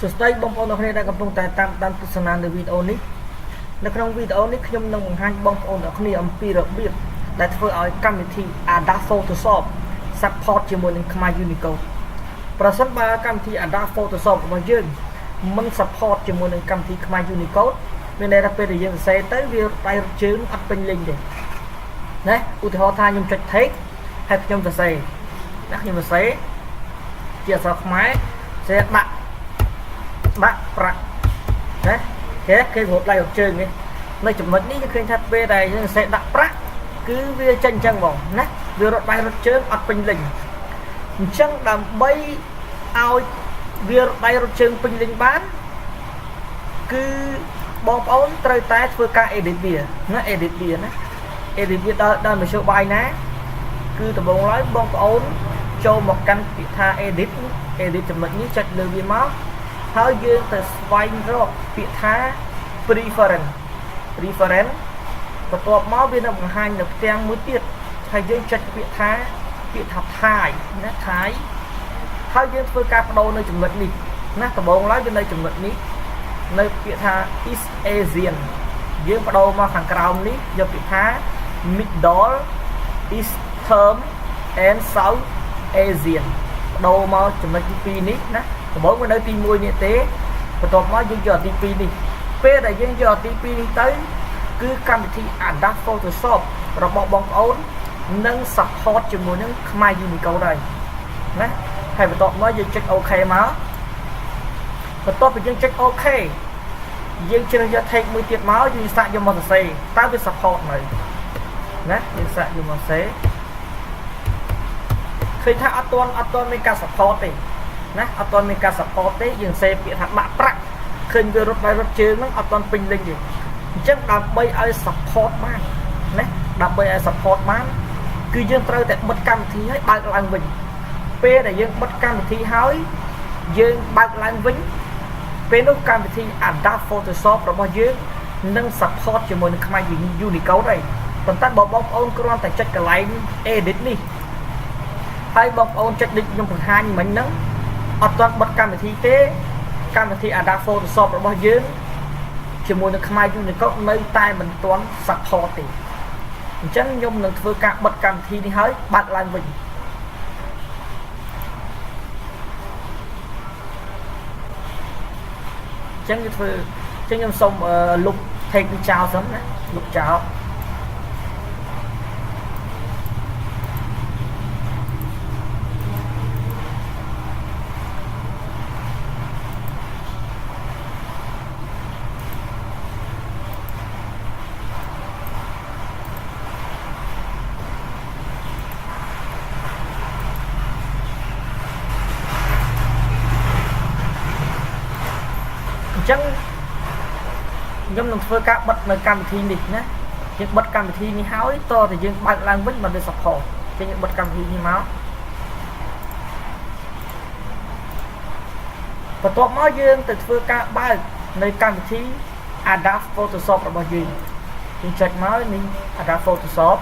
សួស្តីបងប្អូនទាំងគ្នាដែលកំពុងតែតាមដានទស្សនានៅវីដេអូនេះនៅក្នុងវីដេអូនេះខ្ញុំនឹងបង្ហាញបងប្អូនទាំងគ្នាអំពីរបៀបដែលធ្វើឲ្យកម្មវិធី Adobe Photoshop support ជាមួយនឹង Khmer Unicode ប្រសិនបើកម្មវិធី Adobe Photoshop របស់យើងមិន support ជាមួយនឹងកម្មវិធី Khmer Unicode មានន័យថាពេលដែលយើងសរសេរទៅវាដៃរត់ជើងអត់ពេញលេញទេណាឧទាហរណ៍ថាខ្ញុំចុច text ហើយខ្ញុំសរសេរណាខ្ញុំសរសេរជាអក្សរខ្មែរសរសេរដាក់ប្រាក់ណាគេរត់ដៃរត់ជើងនេះនៅចំណុចនេះយើងឃើញថាពេលដែលយើងសរសេរដាក់ប្រាក់គឺវាចេញអញ្ចឹងបងណាវារត់ដៃរត់ជើងអត់ពេញលេញអញ្ចឹងដើម្បីឲ្យវារត់ដៃរត់ជើងពេញលេញបានគឺបងប្អូនត្រូវតែធ្វើការ edit វាណា edit វាដល់មធ្យោបាយណាគឺដំបូងឡើយបងប្អូនចូលមកកាន់ពាក្យថា edit ចំណុចនេះចុចលើវាមកហើយយើងទៅស្វែងរកពាក្យថា preference បន្ទាប់មកវានឹងបង្ហាញនៅផ្ទាំងមួយទៀតហើយយើងចុចពាក្យថា Thai ណា Thai ហើយយើងធ្វើការបដូរនៅចំណុចនេះណាដំបូងឡើយវានៅចំណុចនេះនៅពាក្យថា East Asian យើងបដូរមកខាងក្រោមនេះយកពាក្យថា Middle Eastern and South Asian បដូរមកចំណុចទី2នេះណាដំបូងវានៅទី1នេះទេបន្ទាប់មកយើងយកទី2នេះពេលដែលយើងយកទី2នេះទៅគឺកម្មវិធី Adobe Photoshop របស់បងប្អូននឹង support ជាមួយនឹង Khmer Unicode ហើយណាហើយបន្ទាប់មកយើងចុច OK មកបន្ទាប់ពីយើងចុច OK យើងជ្រើសយក text មួយទៀតមកយើងសាកយកមកសរសេរតើវា support នៅណាយើងសាកយកមកសរសេរឃើញថាអត់ទាន់មានការ support ទេណាអត់ទាន់មានការ support ទេយើងសេពាក្យថាដាក់ប្រាក់ឃើញវារត់ដៃរត់ជើងហ្នឹងអត់ទាន់ពេញលេញទេអញ្ចឹងដើម្បីឲ្យ support បានណាដើម្បីឲ្យ support បានគឺយើងត្រូវតែបិទកម្មវិធីឲ្យបើកឡើងវិញពេលដែលយើងបិទកម្មវិធីហើយយើងបើកឡើងវិញពេលនោះកម្មវិធី Adobe Photoshop របស់យើងនឹង support ជាមួយនឹង Khmer Unicode ហើយប៉ុន្តែបើបងប្អូនគ្រាន់តែចុចកន្លែង edit នេះហើយបងប្អូនចុចដូចខ្ញុំបង្ហាញមិញហ្នឹងអត់ទាន់បិទកម្មវិធីទេកម្មវិធី Adobe Photoshop របស់យើងជាមួយនឹង Khmer Unicode នៅតែមិនទាន់ support ទេអញ្ចឹងខ្ញុំនឹងធ្វើការបិទកម្មវិធីនេះហើយបើកឡើងវិញអញ្ចឹងខ្ញុំសូមលុប text នេះចោលសិនណាលុបចោលអញ្ចឹងខ្ញុំនឹងធ្វើការបិទនៅកម្មវិធីនេះណាយើងបិទកម្មវិធីនេះហើយតតែយើងបើកឡើងវិញមិនវា support អញ្ចឹងយើងបិទកម្មវិធីនេះមកបន្ទាប់មកយើងទៅធ្វើការបើកនៅកម្មវិធី Adobe Photoshop របស់យើងចុចមកនេះ Adobe Photoshop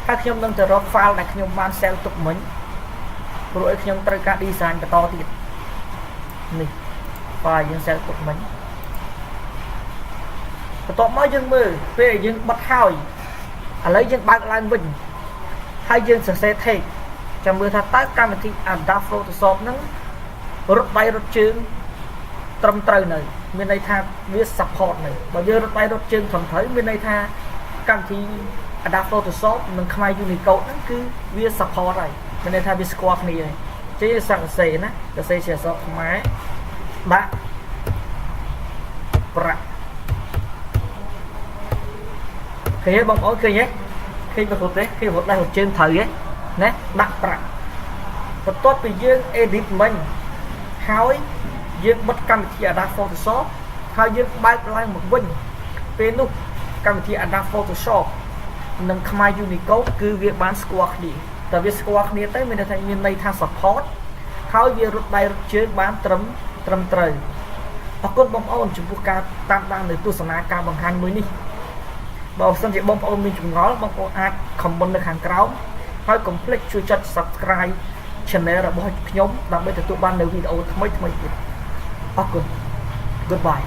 ហើយខ្ញុំនឹងទៅរក file ដែលខ្ញុំបាន save ទុកមិញព្រោះឲ្យខ្ញុំត្រូវការ design បន្តទៀតនេះ file យើង save ទុកមិញបន្ទាប់មកយើងមើលពេលយើងបិទហើយឥឡូវយើងបើកឡើងវិញហើយយើងសរសេរ text ចាំមើលថាតើកម្មវិធី Adobe Photoshop ហ្នឹងរត់ដៃរត់ជើងត្រឹមត្រូវនៅមានន័យថាវា support នៅបើយើងរត់ដៃរត់ជើងត្រឹមត្រូវមានន័យថាកម្មវិធី Adobe Photoshop និង Khmer Unicode ហ្នឹងគឺវា support ហើយមានន័យថាវាស្គាល់គ្នាហើយចេះសរសេរណាសរសេរជាអក្សរខ្មែរដាក់ប្រាក់ឃើញទេបងប្អូនឃើញទេឃើញប្រហែលទេគេរត់ដៃរត់ជើងត្រូវទេណាដាក់ប្រាក់បន្ទាប់ពីយើង edit មិញហើយយើងបិទកម្មវិធី Adobe Photoshop ហើយយើងបើកឡើងមកវិញពេលនោះកម្មវិធី Adobe Photoshop និង Khmer Unicode គឺវាបានស្គាល់គ្នាតែវាស្គាល់គ្នាទៅមានន័យថា support ហើយវារត់ដៃរត់ជើងបានត្រឹមត្រូវអរគុណបងប្អូនចំពោះការតាមដាននៅទស្សនាការបង្ហាញមួយនេះបើសិនជាបងប្អូនមានចម្ងល់បងប្អូនអាច comment នៅខាងក្រោម ហើយកុំភ្លេចជួយចុច subscribe channel របស់ខ្ញុំដើម្បីទទួលបាននូវវីដេអូថ្មីៗទៀតអរគុណ Goodbye